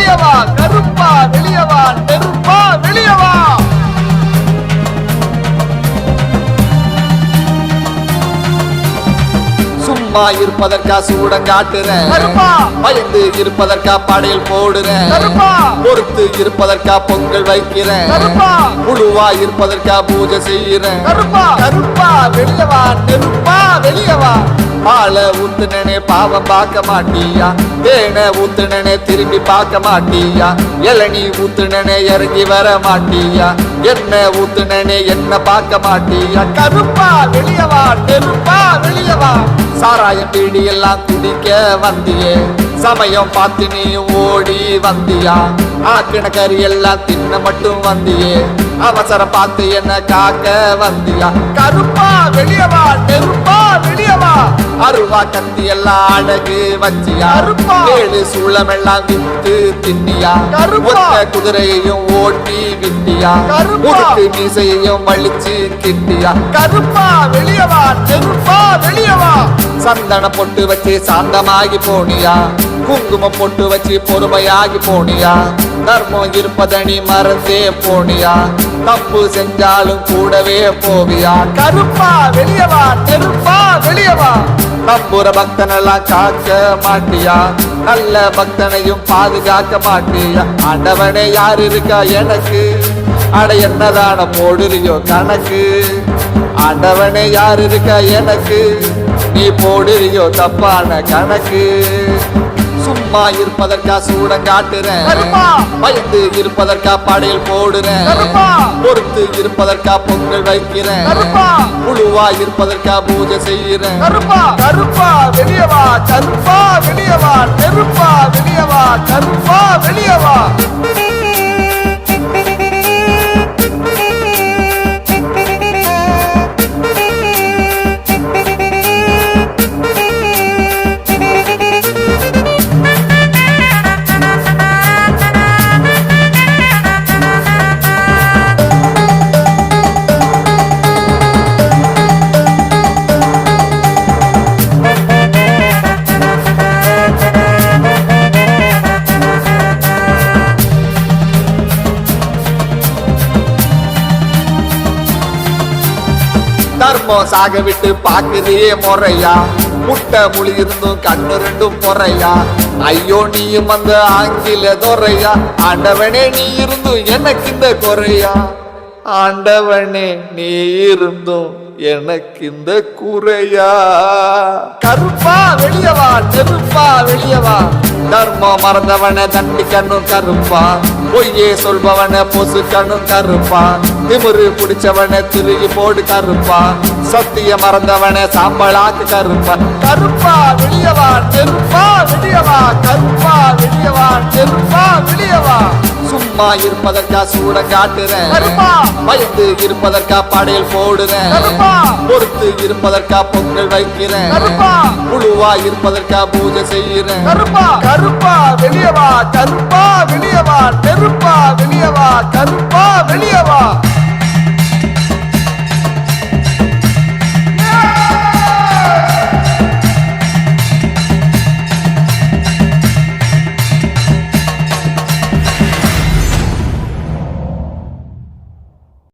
வெளியவா கருப்பா வெளியவா நெருப்பா வெளியவா. சும்மா இருப்பதற்கா சூடங்காட்டுறேன், பயந்து இருப்பதற்கா படையல் போடுறேன், பொறுத்து இருப்பதற்கா பொங்கல் வைக்கிறேன், முழுவா இருப்பதற்கா பூஜை செய்யறேன். கருப்பா வெளியவா நெருப்பா வெளியவா. பாலை ஊத்துனே பாவம் பார்க்க மாட்டியா, தேனை ஊத்துனே திரும்பி பார்க்க மாட்டியா, இளநீ ஊத்துனே இறங்கி வர மாட்டியா, என்ன ஊத்துனே என்ன பார்க்க மாட்டியா. கருப்பா வெளியவா நெருப்பா வெளியவா. சாராயம் பீடி எல்லாம் குடிக்க வந்தியே, சமயம் பார்த்து நீ ஓடி வந்தியா, ஆக்கின கறி எல்லாம் தின்ன மட்டும் வந்தியே, அவசரம் பார்த்து என்ன காக்க வந்தியா. கருப்பா வெளியவா நெருப்பா வெளியவா. அருவா கத்தி எல்லாம் அழகு வச்சியா, ஏழு சூளம் எல்லாம் வித்து தின்னியா, குதிரையையும் ஓட்டி விட்டியா, முறுக்கு மீசையையும் வலிச்சு கிட்டியா. கருப்பா வெளியவா நெருப்பா வெளியவா. சந்தன பொட்டு வச்சு சாந்தமாகி போனியா, குங்குமம் பொட்டு வச்சு பொறுமையாகி போனியா, தர்மம் இருப்பதனி மறந்தே போனியா, தப்பு செஞ்சாலும் கூடவே போவியா. கருப்பா வெளியவா நெருப்பா வெளியவா. நம்புற பக்தனெல்லாம் காக்க மாட்டியா, நல்ல பக்தனையும் பாதுகாக்க மாட்டியா. ஆண்டவனே யார் இருக்கா எனக்கு, அட என்னதான போடுறியோ கணக்கு. ஆண்டவனே யார் இருக்கா எனக்கு, நீ போடுறியோ தப்பான கணக்கு. சும்மா இருப்பதற்கா சூடங்காட்டுறேன், பயந்து இருப்பதற்கா படையல் போடுறேன், பொறுத்து இருப்பதற்கா பொங்கல் வைக்கிறேன், முழுவா இருப்பதற்கா பூஜை செய்யறேன். கருப்பா வெளியவா கருப்பா வெளியவா நெருப்பா வெளியவா கருப்பா வெளியவா. தர்மம் சாக விட்டு பாக்குறியே முறையா, முட்டை முழி இருந்தும் கண்ணு ரெண்டும் பொறையா. ஐயோ நீயும் அந்த ஆங்கில துறையா, ஆண்டவனே நீ இருந்தும் எனக்கு இந்த குறையா. ஆண்டவனே நீ இருந்தும் எனக்கு இந்த குறையா. கருப்பா வெளியவா நெருப்பா வெளியவா. தர்மம் மறந்தவன தண்டிக்கணும் கருப்பா, பொய்யே சொல்பவன பொசு கண்ணும் கருப்பா, திமுரு பிடிச்சவன திருகி போடு கருப்பா, சத்திய மறந்தவன சாம்பலாக்கு கருப்பா. கருப்பா வெளியவா நெருப்பா வெளியவா கருப்பா வெளியவா நெருப்பா வெளியவா. சும்மா இருப்பதற்கா சூடங்காட்டுறேன், பயந்து இருப்பதற்கா படையல் போடுறேன், பொறுத்து இருப்பதற்கா பொங்கல் வைக்கிறேன், முழுவா இருப்பதற்கா பூஜை செய்யறேன். கருப்பா வெளியவா கருப்பா வெளியவா நெருப்பா வெளியவா கருப்பா வெளியவா.